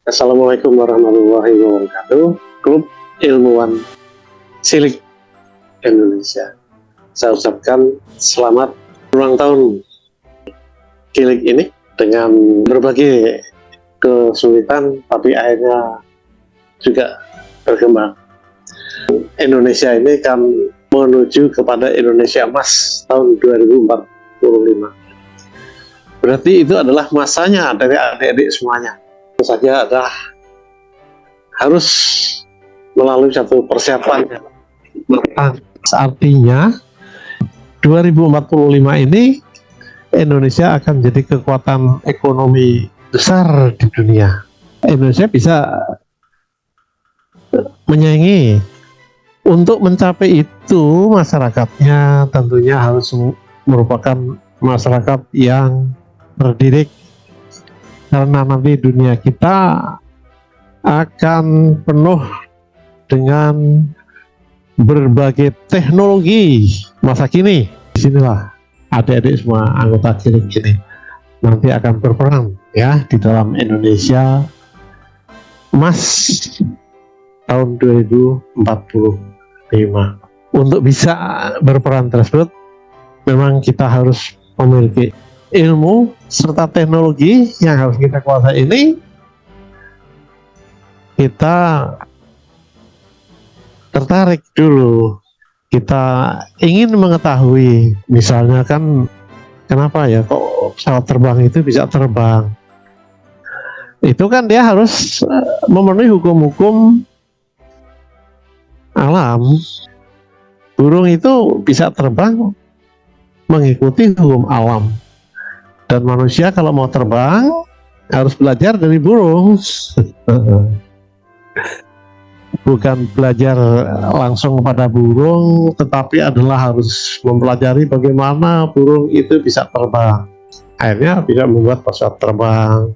Assalamualaikum warahmatullahi wabarakatuh. Klub Ilmuwan Cilik Indonesia, saya ucapkan selamat ulang tahun Cilik ini dengan berbagai kesulitan, tapi akhirnya juga berkembang. Indonesia ini kan menuju kepada Indonesia Emas tahun 2045. Berarti itu adalah masanya dari adik-adik semuanya. Tentu saja adalah harus melalui satu persiapan yang matang. Artinya 2045 ini Indonesia akan jadi kekuatan ekonomi besar di dunia. Indonesia bisa menyaingi. Untuk mencapai itu, masyarakatnya tentunya harus merupakan masyarakat yang terdidik, karena nanti dunia kita akan penuh dengan berbagai teknologi masa kini. Disinilah adik-adik semua anggota Cilik ini nanti akan berperan ya di dalam Indonesia Emas tahun 2045. Untuk bisa berperan tersebut, memang kita harus memiliki ilmu serta teknologi yang harus kita kuasai. Ini kita tertarik dulu, kita ingin mengetahui, misalnya kan kenapa ya kok pesawat terbang itu bisa terbang. Itu kan dia harus memenuhi hukum-hukum alam. Burung itu bisa terbang mengikuti hukum alam, dan manusia kalau mau terbang harus belajar dari burung. Bukan belajar langsung pada burung, tetapi adalah harus mempelajari bagaimana burung itu bisa terbang. Akhirnya bisa membuat pesawat terbang,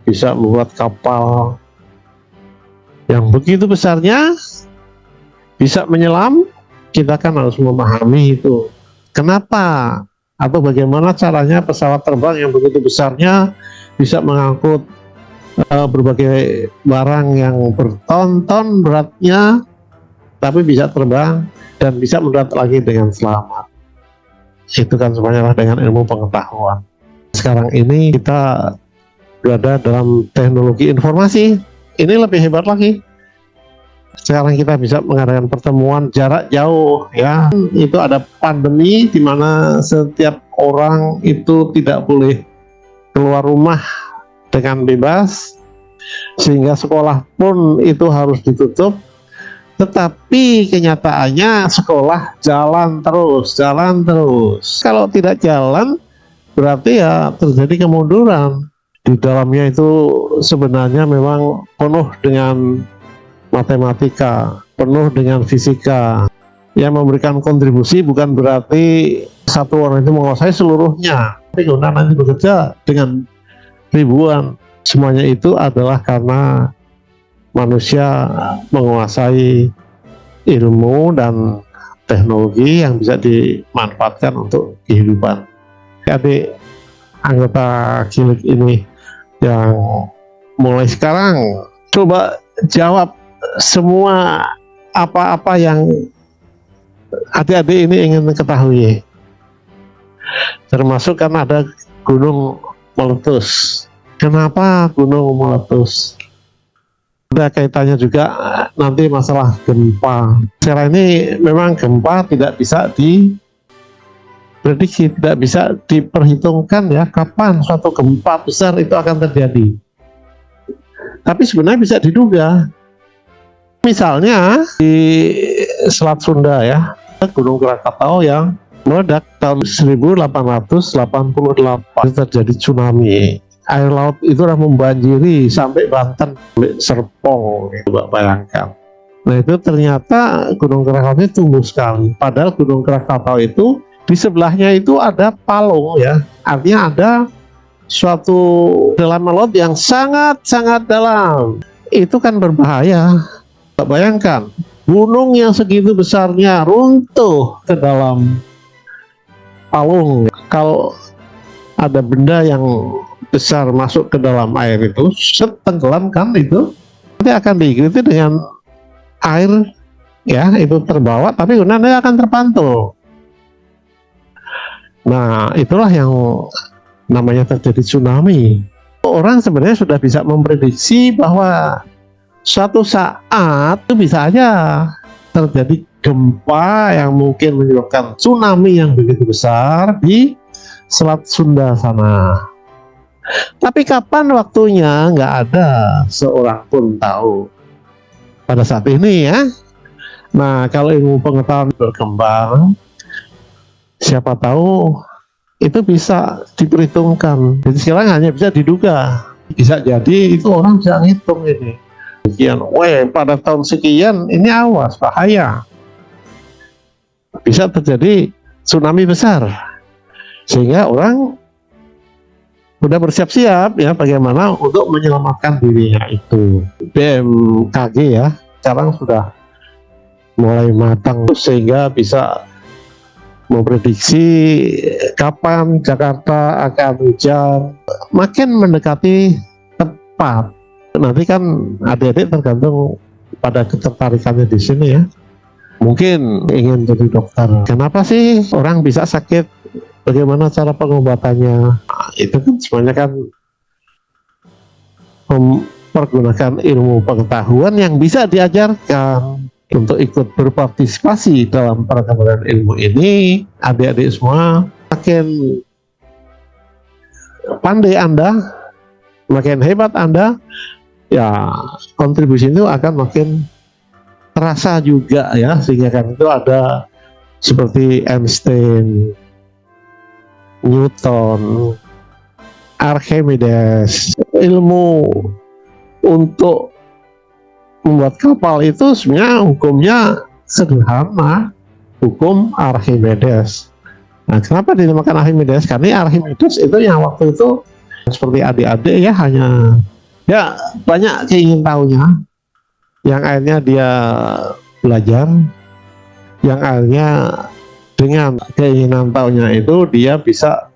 bisa membuat kapal yang begitu besarnya, bisa menyelam. Kita kan harus memahami itu. Kenapa atau bagaimana caranya pesawat terbang yang begitu besarnya bisa mengangkut berbagai barang yang berton-ton beratnya, tapi bisa terbang dan bisa mendarat lagi dengan selamat. Itu kan semuanya dengan ilmu pengetahuan. Sekarang ini kita berada dalam teknologi informasi, ini lebih hebat lagi. Sekarang kita bisa mengadakan pertemuan jarak jauh ya. Itu ada pandemi di mana setiap orang itu tidak boleh keluar rumah dengan bebas, sehingga sekolah pun itu harus ditutup. Tetapi kenyataannya sekolah jalan terus. Kalau tidak jalan, berarti ya terjadi kemunduran. Di dalamnya itu sebenarnya memang penuh dengan matematika, penuh dengan fisika. Yang memberikan kontribusi bukan berarti satu orang itu menguasai seluruhnya, tapi nanti bekerja dengan ribuan. Semuanya itu adalah karena manusia menguasai ilmu dan teknologi yang bisa dimanfaatkan untuk kehidupan. Jadi anggota Cilik ini yang mulai sekarang coba jawab semua apa-apa yang adik-adik ini ingin ketahui, termasuk karena ada gunung meletus. Kenapa gunung meletus? Ada kaitannya juga nanti masalah gempa. Sekarang ini memang gempa tidak bisa diprediksi, tidak bisa diperhitungkan ya kapan suatu gempa besar itu akan terjadi. Tapi sebenarnya bisa diduga. Misalnya di Selat Sunda ya, Gunung Krakatau yang meledak tahun 1888, terjadi tsunami. Air laut itu sudah membanjiri sampai Banten, sampai Serpong, coba bayangkan. Nah itu ternyata Gunung Krakatau itu tumbuh sekali. Padahal Gunung Krakatau itu di sebelahnya itu ada palung ya, artinya ada suatu dalam laut yang sangat-sangat dalam. Itu kan berbahaya. Bayangkan gunung yang segitu besarnya runtuh ke dalam palung. Kalau ada benda yang besar masuk ke dalam air itu, tenggelam kan, itu nanti akan diikuti dengan air ya, itu terbawa tapi kemudian dia akan terpantul. Nah, itulah yang namanya terjadi tsunami. Orang sebenarnya sudah bisa memprediksi bahwa suatu saat itu bisa aja terjadi gempa yang mungkin menyebabkan tsunami yang begitu besar di Selat Sunda sana. Tapi kapan waktunya nggak ada seorang pun tahu pada saat ini ya. Nah, kalau ilmu pengetahuan berkembang, siapa tahu itu bisa diperhitungkan. Jadi sekarang hanya bisa diduga. Bisa jadi itu orang bisa ngitung ini. Sekian, pada tahun sekian ini awas, bahaya. Bisa terjadi tsunami besar. Sehingga orang sudah bersiap-siap ya bagaimana untuk menyelamatkan dirinya itu. BMKG ya sekarang sudah mulai matang sehingga bisa memprediksi kapan Jakarta akan hujan. Makin mendekati tepat, nanti kan adik-adik tergantung pada ketertarikannya di sini ya. Mungkin ingin jadi dokter. Kenapa sih orang bisa sakit? Bagaimana cara pengobatannya? Nah, itu kan semuanya kan mempergunakan ilmu pengetahuan yang bisa diajarkan. Untuk ikut berpartisipasi dalam perkembangan ilmu ini, adik-adik semua, makin pandai Anda, makin hebat Anda, ya kontribusi itu akan makin terasa juga ya, sehingga kan itu ada seperti Einstein, Newton, Archimedes. Ilmu untuk membuat kapal itu sebenarnya hukumnya sederhana, hukum Archimedes. Nah, kenapa dinamakan Archimedes? Karena Archimedes itu yang waktu itu seperti adik-adik ya, hanya ya banyak keingin tahunya, yang akhirnya dia belajar, yang akhirnya dengan keinginan tahunya itu dia bisa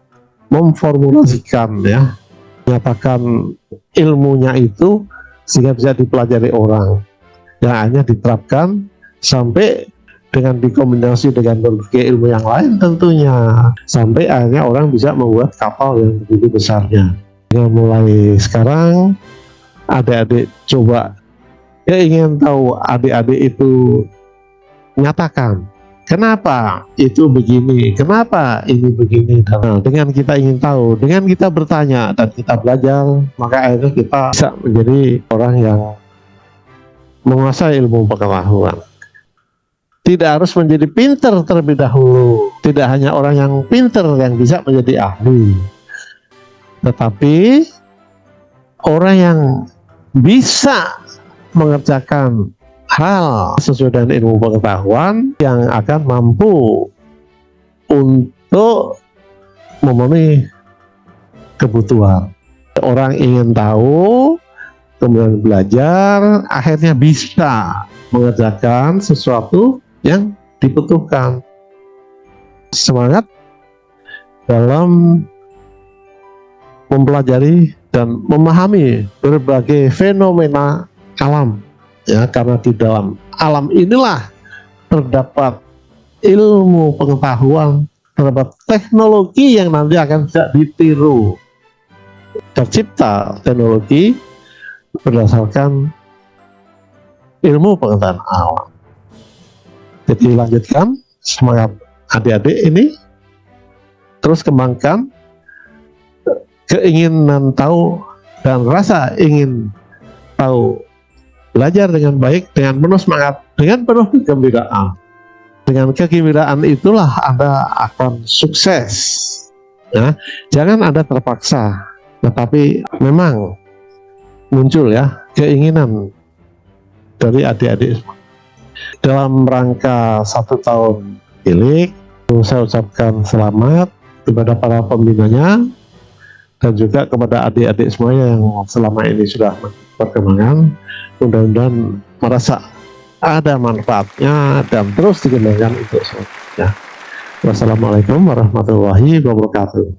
memformulasikan ya, menyatakan ilmunya itu sehingga bisa dipelajari orang, yang akhirnya diterapkan sampai dengan dikombinasi dengan berbagai ilmu yang lain tentunya, sampai akhirnya orang bisa membuat kapal yang begitu besarnya. Dengan mulai sekarang adik-adik coba ingin tahu, adik-adik itu nyatakan kenapa itu begini, kenapa ini begini. Nah, dengan kita ingin tahu, dengan kita bertanya dan kita belajar, maka akhirnya kita bisa menjadi orang yang menguasai ilmu pengetahuan. Tidak harus menjadi pinter terlebih dahulu. Tidak hanya orang yang pinter yang bisa menjadi ahli, tetapi orang yang bisa mengerjakan hal sesuai dengan ilmu pengetahuan yang akan mampu untuk memenuhi kebutuhan. Orang ingin tahu, kemudian belajar, akhirnya bisa mengerjakan sesuatu yang dibutuhkan. Semangat dalam mempelajari dan memahami berbagai fenomena alam ya, karena di dalam alam inilah terdapat ilmu pengetahuan, terdapat teknologi yang nanti akan bisa ditiru. Tercipta teknologi berdasarkan ilmu pengetahuan alam. Jadi lanjutkan semangat adik-adik ini, terus kembangkan keinginan tahu dan rasa ingin tahu, belajar dengan baik, dengan penuh semangat, dengan penuh kegembiraan. Dengan kegembiraan itulah Anda akan sukses ya. Jangan Anda terpaksa, tetapi memang muncul ya keinginan dari adik-adik. Dalam rangka 1 tahun Kilik, saya ucapkan selamat kepada para pembinanya dan juga kepada adik-adik semuanya yang selama ini sudah perkembangan. Mudah-mudahan merasa ada manfaatnya dan terus dikembangkan untuk semuanya. Wassalamualaikum warahmatullahi wabarakatuh.